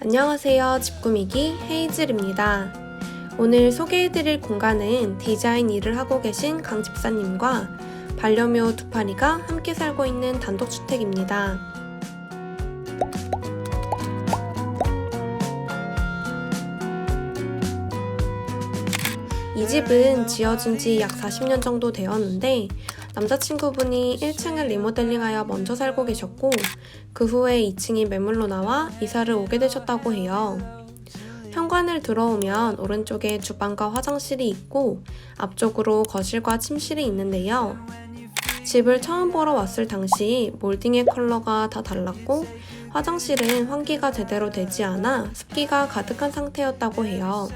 안녕하세요. 집꾸미기 헤이즐입니다. 오늘 소개해드릴 공간은 디자인 일을 하고 계신 강 집사님과 반려묘 2파리가 함께 살고 있는 단독주택입니다. 이 집은 지어진 지 약 40년 정도 되었는데 남자친구분이 1층을 리모델링하여 먼저 살고 계셨고 그 후에 2층이 매물로 나와 이사를 오게 되셨다고 해요. 현관을 들어오면 오른쪽에 주방과 화장실이 있고 앞쪽으로 거실과 침실이 있는데요. 집을 처음 보러 왔을 당시 몰딩의 컬러가 다 달랐고 화장실은 환기가 제대로 되지 않아 습기가 가득한 상태였다고 해요.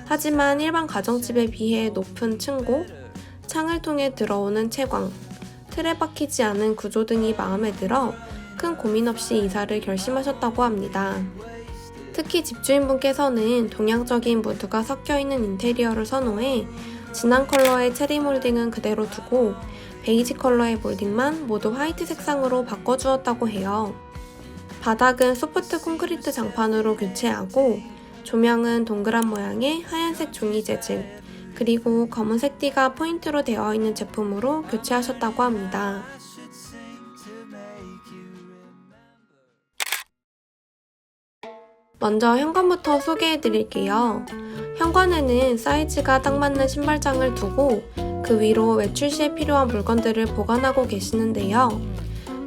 하지만 일반 가정집에 비해 높은 층고, 창을 통해 들어오는 채광, 틀에 박히지 않은 구조 등이 마음에 들어 큰 고민 없이 이사를 결심하셨다고 합니다. 특히 집주인분께서는 동양적인 무드가 섞여있는 인테리어를 선호해 진한 컬러의 체리 몰딩은 그대로 두고 베이지 컬러의 몰딩만 모두 화이트 색상으로 바꿔주었다고 해요. 바닥은 소프트 콘크리트 장판으로 교체하고 조명은 동그란 모양의 하얀색 종이 재질, 그리고 검은색 띠가 포인트로 되어 있는 제품으로 교체하셨다고 합니다. 먼저 현관부터 소개해 드릴게요. 현관에는 사이즈가 딱 맞는 신발장을 두고 그 위로 외출 시에 필요한 물건들을 보관하고 계시는데요.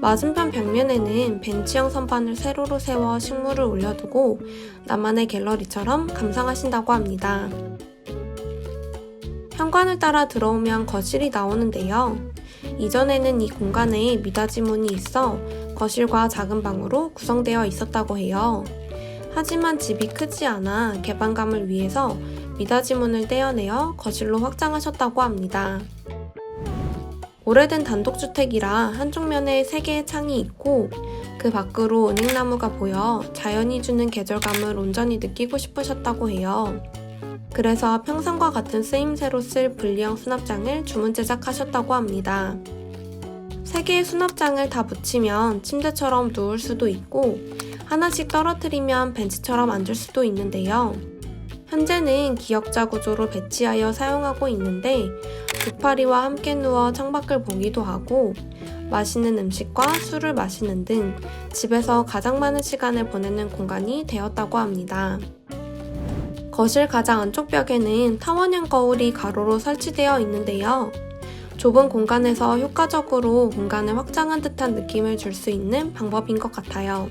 맞은편 벽면에는 벤치형 선반을 세로로 세워 식물을 올려두고 나만의 갤러리처럼 감상하신다고 합니다. 현관을 따라 들어오면 거실이 나오는데요. 이전에는 이 공간에 미닫이 문이 있어 거실과 작은 방으로 구성되어 있었다고 해요. 하지만 집이 크지 않아 개방감을 위해서 미닫이 문을 떼어내어 거실로 확장하셨다고 합니다. 오래된 단독주택이라 한쪽 면에 3개의 창이 있고 그 밖으로 은행나무가 보여 자연이 주는 계절감을 온전히 느끼고 싶으셨다고 해요. 그래서 평상과 같은 쓰임새로 쓸 분리형 수납장을 주문 제작하셨다고 합니다. 3개의 수납장을 다 붙이면 침대처럼 누울 수도 있고 하나씩 떨어뜨리면 벤치처럼 앉을 수도 있는데요. 현재는 기역자 구조로 배치하여 사용하고 있는데 2파리와 함께 누워 창밖을 보기도 하고 맛있는 음식과 술을 마시는 등 집에서 가장 많은 시간을 보내는 공간이 되었다고 합니다. 거실 가장 안쪽 벽에는 타원형 거울이 가로로 설치되어 있는데요. 좁은 공간에서 효과적으로 공간을 확장한 듯한 느낌을 줄 수 있는 방법인 것 같아요.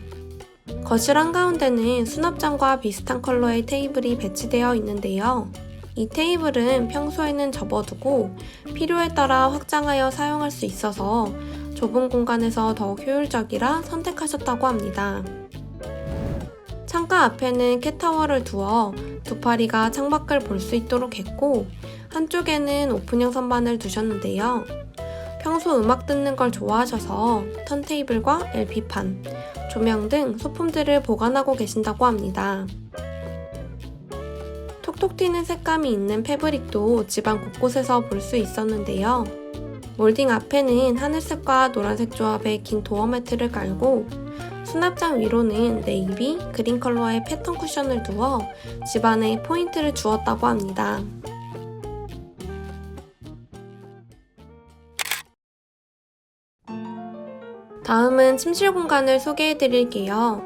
거실 한가운데는 수납장과 비슷한 컬러의 테이블이 배치되어 있는데요. 이 테이블은 평소에는 접어두고 필요에 따라 확장하여 사용할 수 있어서 좁은 공간에서 더욱 효율적이라 선택하셨다고 합니다. 창가 앞에는 캣타워를 두어 2파리가 창밖을 볼 수 있도록 했고 한쪽에는 오픈형 선반을 두셨는데요. 평소 음악 듣는 걸 좋아하셔서 턴테이블과 LP판, 조명 등 소품들을 보관하고 계신다고 합니다. 톡톡 튀는 색감이 있는 패브릭도 집안 곳곳에서 볼 수 있었는데요. 몰딩 앞에는 하늘색과 노란색 조합의 긴 도어 매트를 깔고 수납장 위로는 네이비, 그린 컬러의 패턴 쿠션을 두어 집안에 포인트를 주었다고 합니다. 다음은 침실 공간을 소개해 드릴게요.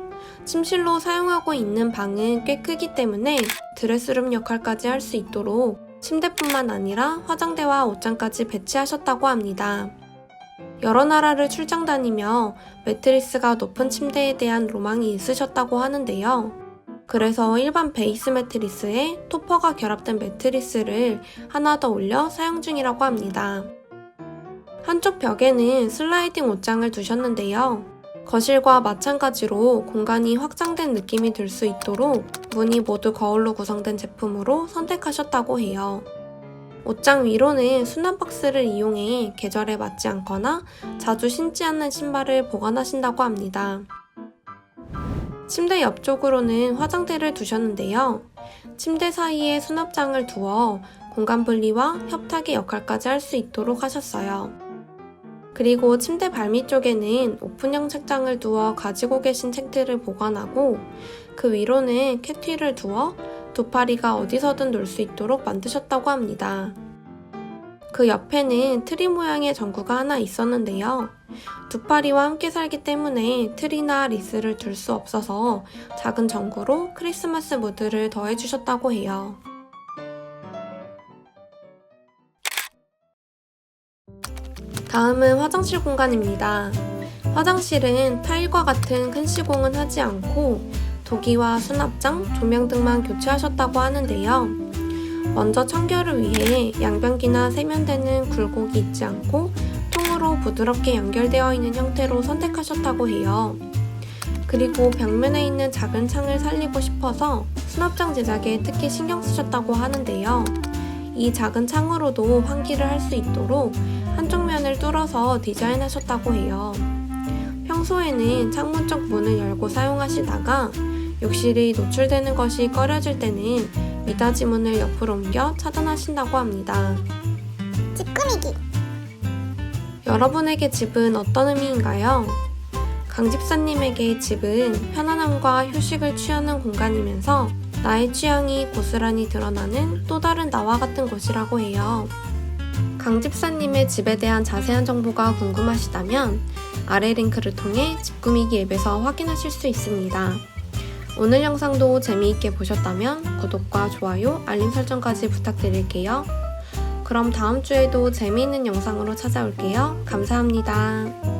침실로 사용하고 있는 방은 꽤 크기 때문에 드레스룸 역할까지 할 수 있도록 침대뿐만 아니라 화장대와 옷장까지 배치하셨다고 합니다. 여러 나라를 출장 다니며 매트리스가 높은 침대에 대한 로망이 있으셨다고 하는데요. 그래서 일반 베이스 매트리스에 토퍼가 결합된 매트리스를 하나 더 올려 사용 중이라고 합니다. 한쪽 벽에는 슬라이딩 옷장을 두셨는데요. 거실과 마찬가지로 공간이 확장된 느낌이 들 수 있도록 문이 모두 거울로 구성된 제품으로 선택하셨다고 해요. 옷장 위로는 수납 박스를 이용해 계절에 맞지 않거나 자주 신지 않는 신발을 보관하신다고 합니다. 침대 옆쪽으로는 화장대를 두셨는데요. 침대 사이에 수납장을 두어 공간 분리와 협탁의 역할까지 할 수 있도록 하셨어요. 그리고 침대 발밑 쪽에는 오픈형 책장을 두어 가지고 계신 책들을 보관하고 그 위로는 캣휠을 두어 두 파리가 어디서든 놀 수 있도록 만드셨다고 합니다. 그 옆에는 트리 모양의 전구가 하나 있었는데요. 두 파리와 함께 살기 때문에 트리나 리스를 둘 수 없어서 작은 전구로 크리스마스 무드를 더해주셨다고 해요. 다음은 화장실 공간입니다. 화장실은 타일과 같은 큰 시공은 하지 않고 도기와 수납장, 조명 등만 교체하셨다고 하는데요. 먼저 청결을 위해 양변기나 세면대는 굴곡이 있지 않고 통으로 부드럽게 연결되어 있는 형태로 선택하셨다고 해요. 그리고 벽면에 있는 작은 창을 살리고 싶어서 수납장 제작에 특히 신경 쓰셨다고 하는데요. 이 작은 창으로도 환기를 할 수 있도록 한쪽 면을 뚫어서 디자인하셨다고 해요. 평소에는 창문 쪽 문을 열고 사용하시다가 욕실이 노출되는 것이 꺼려질 때는 미닫이 문을 옆으로 옮겨 차단하신다고 합니다. 집 꾸미기. 여러분에게 집은 어떤 의미인가요? 강 집사님에게 집은 편안함과 휴식을 취하는 공간이면서 나의 취향이 고스란히 드러나는 또 다른 나와 같은 곳이라고 해요. 강 집사님의 집에 대한 자세한 정보가 궁금하시다면 아래 링크를 통해 집 꾸미기 앱에서 확인하실 수 있습니다. 오늘 영상도 재미있게 보셨다면 구독과 좋아요, 알림 설정까지 부탁드릴게요. 그럼 다음 주에도 재미있는 영상으로 찾아올게요. 감사합니다.